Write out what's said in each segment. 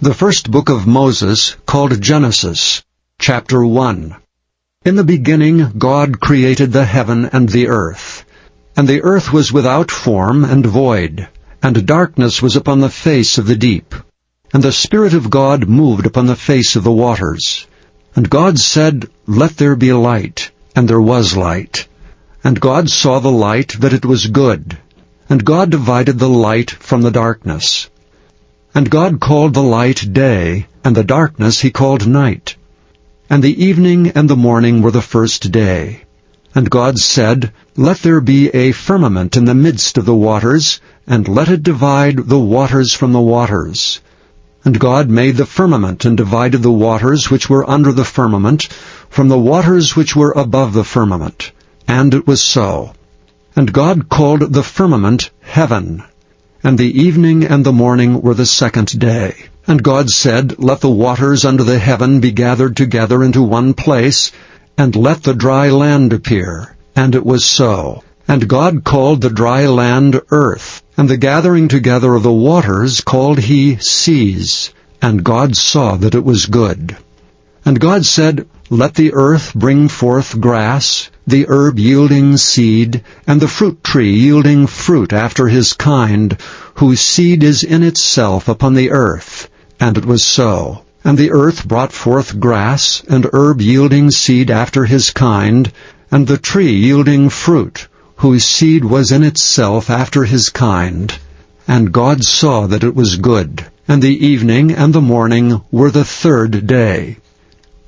The first book of Moses, called Genesis, chapter 1. In the beginning God created the heaven and the earth. And the earth was without form and void, and darkness was upon the face of the deep. And the Spirit of God moved upon the face of the waters. And God said, Let there be light. And there was light. And God saw the light that it was good. And God divided the light from the darkness. And God called the light day, and the darkness he called night. And the evening and the morning were the first day. And God said, Let there be a firmament in the midst of the waters, and let it divide the waters from the waters. And God made the firmament, and divided the waters which were under the firmament from the waters which were above the firmament. And it was so. And God called the firmament heaven. And the evening and the morning were the second day. And God said, Let the waters under the heaven be gathered together into one place, and let the dry land appear. And it was so. And God called the dry land earth, and the gathering together of the waters called he seas. And God saw that it was good. And God said, Let the earth bring forth grass, the herb yielding seed, and the fruit tree yielding fruit after his kind, whose seed is in itself upon the earth. And it was so. And the earth brought forth grass, and herb yielding seed after his kind, and the tree yielding fruit, whose seed was in itself after his kind. And God saw that it was good. And the evening and the morning were the third day.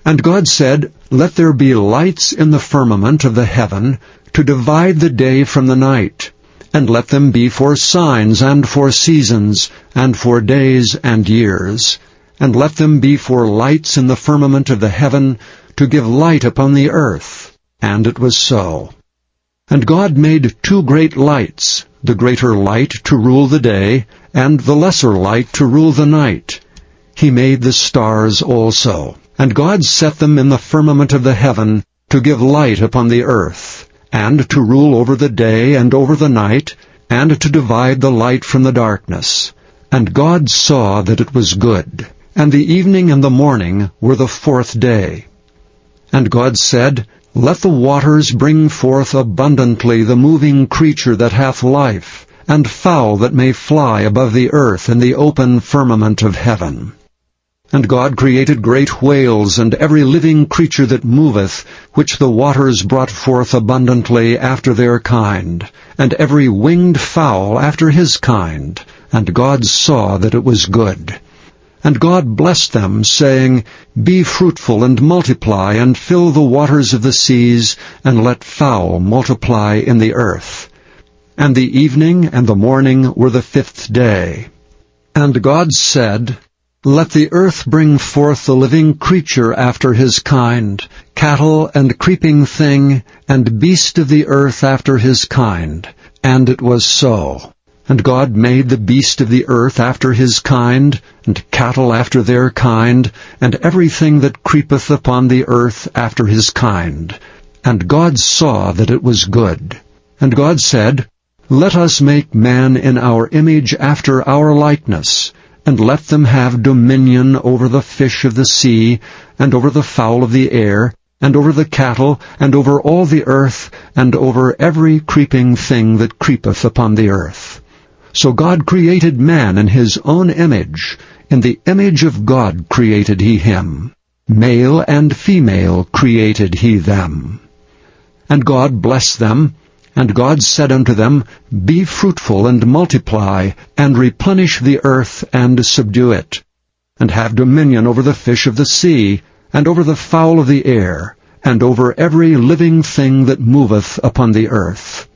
And God said, Let there be lights in the firmament of the heaven, to divide the day from the night. And let them be for signs and for seasons, and for days and years. And let them be for lights in the firmament of the heaven, to give light upon the earth. And it was so. And God made two great lights, the greater light to rule the day, and the lesser light to rule the night. He made the stars also. And God set them in the firmament of the heaven, to give light upon the earth, and to rule over the day and over the night, and to divide the light from the darkness. And God saw that it was good. And the evening and the morning were the fourth day. And God said, Let the waters bring forth abundantly the moving creature that hath life, and fowl that may fly above the earth in the open firmament of heaven. And God created great whales, and every living creature that moveth, which the waters brought forth abundantly after their kind, and every winged fowl after his kind. And God saw that it was good. And God blessed them, saying, Be fruitful and multiply, and fill the waters of the seas, and let fowl multiply in the earth. And the evening and the morning were the fifth day. And God said, Let the earth bring forth the living creature after his kind, cattle and creeping thing, and beast of the earth after his kind. And it was so. And God made the beast of the earth after his kind, and cattle after their kind, and everything that creepeth upon the earth after his kind. And God saw that it was good. And God said, Let us make man in our image after our likeness, and let them have dominion over the fish of the sea, and over the fowl of the air, and over the cattle, and over all the earth, and over every creeping thing that creepeth upon the earth. So God created man in his own image. In the image of God created he him. Male and female created he them. And God blessed them. And God said unto them, Be fruitful and multiply, and replenish the earth and subdue it, and have dominion over the fish of the sea, and over the fowl of the air, and over every living thing that moveth upon the earth.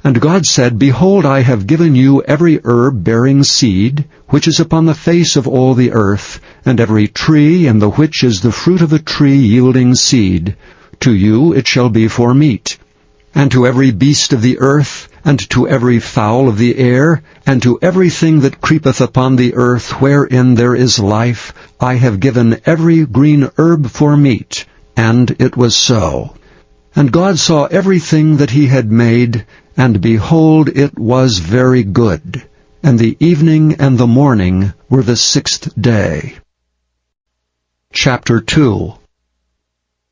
And God said, Behold, I have given you every herb bearing seed, which is upon the face of all the earth, and every tree in the which is the fruit of a tree yielding seed. To you it shall be for meat. And to every beast of the earth, and to every fowl of the air, and to everything that creepeth upon the earth wherein there is life, I have given every green herb for meat. And it was so. And God saw everything that he had made, and behold, it was very good. and the evening and the morning were the sixth day. Chapter 2.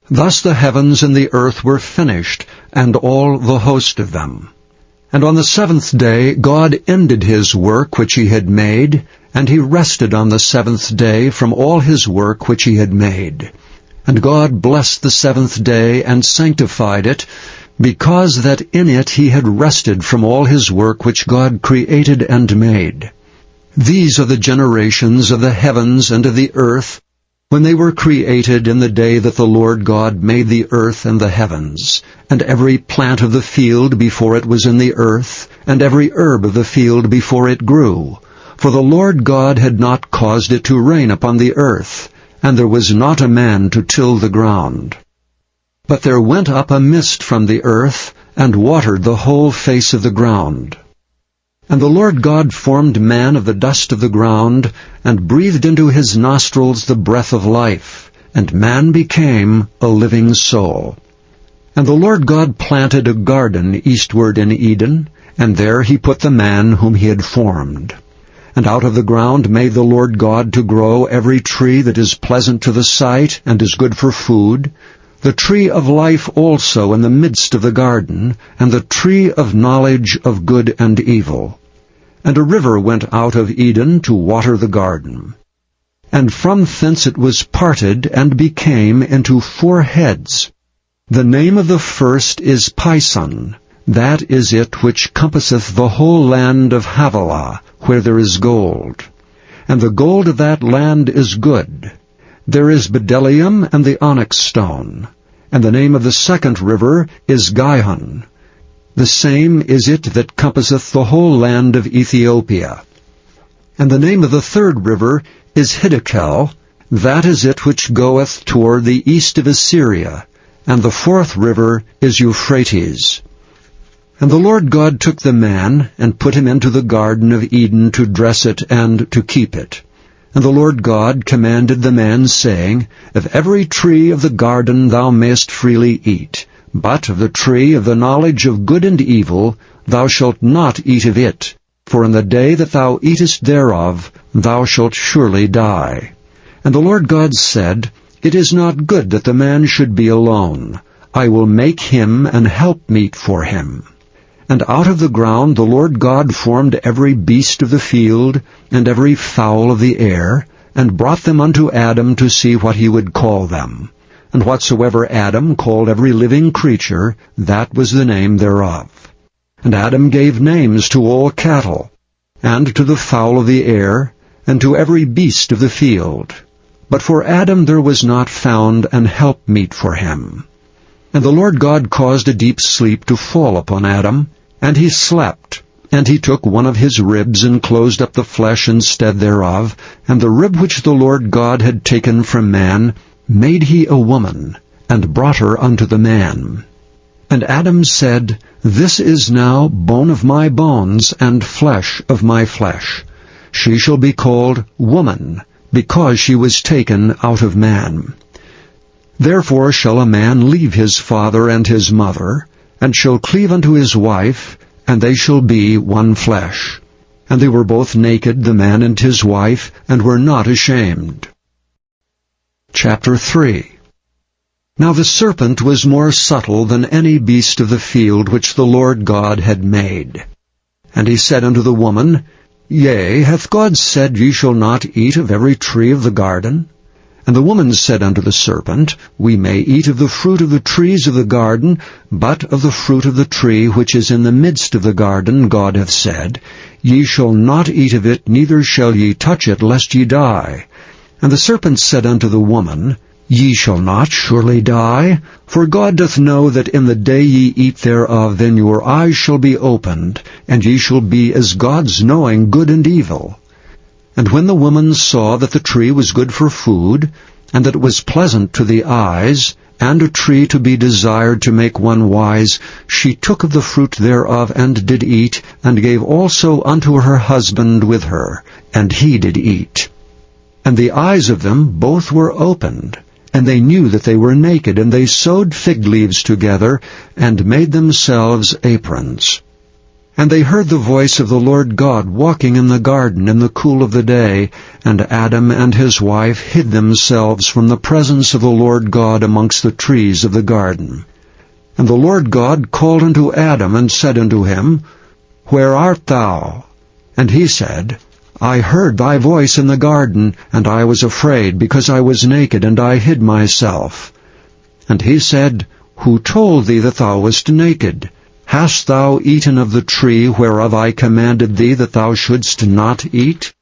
Thus the heavens and the earth were finished, and all the host of them. And on the seventh day God ended his work which he had made, and he rested on the seventh day from all his work which he had made. And God blessed the seventh day and sanctified it, because that in it he had rested from all his work which God created and made. These are the generations of the heavens and of the earth, when they were created in the day that the Lord God made the earth and the heavens, and every plant of the field before it was in the earth, and every herb of the field before it grew. For the Lord God had not caused it to rain upon the earth, and there was not a man to till the ground. But there went up a mist from the earth, and watered the whole face of the ground. And the Lord God formed man of the dust of the ground, and breathed into his nostrils the breath of life, and man became a living soul. And the Lord God planted a garden eastward in Eden, and there he put the man whom he had formed. And out of the ground made the Lord God to grow every tree that is pleasant to the sight, and is good for food, the tree of life also in the midst of the garden, and the tree of knowledge of good and evil. And a river went out of Eden to water the garden. And from thence it was parted, and became into 4 heads. The name of the first is Pison. That is it which compasseth the whole land of Havilah, where there is gold. And the gold of that land is good. There is bdellium and the onyx stone. And the name of the second river is Gihon. The same is it that compasseth the whole land of Ethiopia. And the name of the third river is Hiddekel. That is it which goeth toward the east of Assyria. And the fourth river is Euphrates. And the Lord God took the man, and put him into the garden of Eden to dress it and to keep it. And the Lord God commanded the man, saying, Of every tree of the garden thou mayest freely eat, but of the tree of the knowledge of good and evil thou shalt not eat of it, for in the day that thou eatest thereof thou shalt surely die. And the Lord God said, It is not good that the man should be alone. I will make him an helpmeet for him. And out of the ground the Lord God formed every beast of the field, and every fowl of the air, and brought them unto Adam to see what he would call them. And whatsoever Adam called every living creature, that was the name thereof. And Adam gave names to all cattle, and to the fowl of the air, and to every beast of the field. But for Adam there was not found an helpmeet for him. And the Lord God caused a deep sleep to fall upon Adam, and he slept. And he took one of his ribs, and closed up the flesh instead thereof, and the rib which the Lord God had taken from man made he a woman, and brought her unto the man. And Adam said, This is now bone of my bones, and flesh of my flesh. She shall be called woman, because she was taken out of man. Therefore shall a man leave his father and his mother, and shall cleave unto his wife, and they shall be one flesh. And they were both naked, the man and his wife, and were not ashamed. Chapter 3. Now the serpent was more subtle than any beast of the field which the Lord God had made. And he said unto the woman, Yea, hath God said, Ye shall not eat of every tree of the garden? And the woman said unto the serpent, We may eat of the fruit of the trees of the garden, but of the fruit of the tree which is in the midst of the garden God hath said, Ye shall not eat of it, neither shall ye touch it, lest ye die. And the serpent said unto the woman, Ye shall not surely die, for God doth know that in the day ye eat thereof, then your eyes shall be opened, and ye shall be as gods, knowing good and evil. And when the woman saw that the tree was good for food, and that it was pleasant to the eyes, and a tree to be desired to make one wise, she took of the fruit thereof, and did eat, and gave also unto her husband with her, and he did eat. And the eyes of them both were opened, and they knew that they were naked, and they sewed fig leaves together, and made themselves aprons. And they heard the voice of the Lord God walking in the garden in the cool of the day, and Adam and his wife hid themselves from the presence of the Lord God amongst the trees of the garden. And the Lord God called unto Adam, and said unto him, Where art thou? And he said, I heard thy voice in the garden, and I was afraid, because I was naked, and I hid myself. And he said, Who told thee that thou wast naked? Hast thou eaten of the tree whereof I commanded thee that thou shouldst not eat?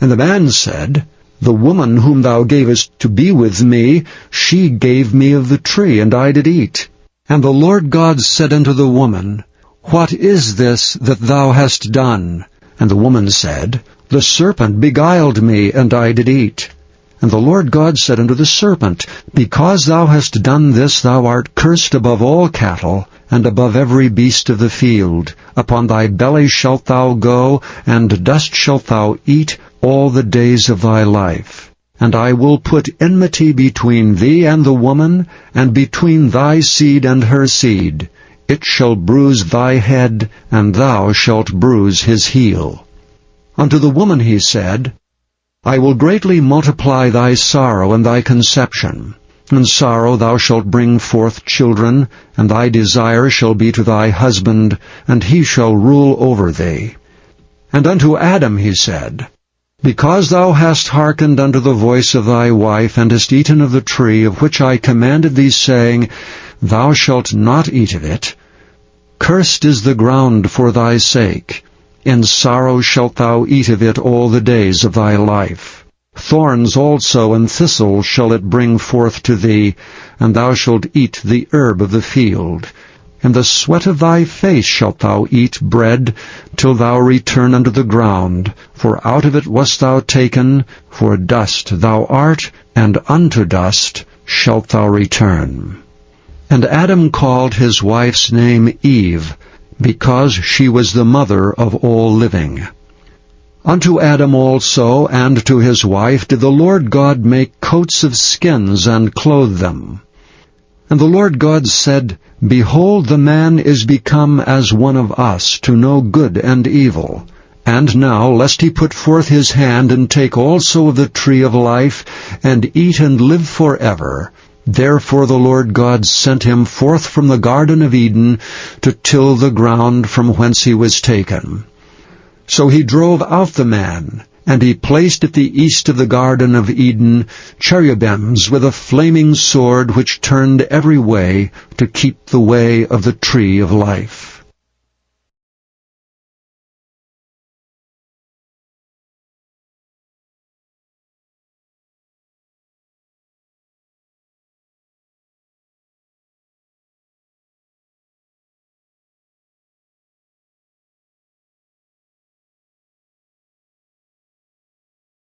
And the man said, The woman whom thou gavest to be with me, she gave me of the tree, and I did eat. And the Lord God said unto the woman, What is this that thou hast done? And the woman said, The serpent beguiled me, and I did eat. And the Lord God said unto the serpent, Because thou hast done this, thou art cursed above all cattle, and above every beast of the field. Upon thy belly shalt thou go, and dust shalt thou eat all the days of thy life. And I will put enmity between thee and the woman, and between thy seed and her seed. It shall bruise thy head, and thou shalt bruise his heel. Unto the woman he said, I will greatly multiply thy sorrow and thy conception. In sorrow thou shalt bring forth children, and thy desire shall be to thy husband, and he shall rule over thee. And unto Adam he said, Because thou hast hearkened unto the voice of thy wife, and hast eaten of the tree of which I commanded thee, saying, Thou shalt not eat of it, cursed is the ground for thy sake. In sorrow shalt thou eat of it all the days of thy life. Thorns also and thistles shall it bring forth to thee, and thou shalt eat the herb of the field. In the sweat of thy face shalt thou eat bread, till thou return unto the ground. For out of it wast thou taken, for dust thou art, and unto dust shalt thou return. And Adam called his wife's name Eve, because she was the mother of all living. Unto Adam also and to his wife did the Lord God make coats of skins, and clothe them. And the Lord God said, Behold, the man is become as one of us, to know good and evil. And now, lest he put forth his hand, and take also of the tree of life, and eat and live forever. Therefore the Lord God sent him forth from the Garden of Eden, to till the ground from whence he was taken. So he drove out the man, and he placed at the east of the Garden of Eden cherubims with a flaming sword, which turned every way to keep the way of the tree of life.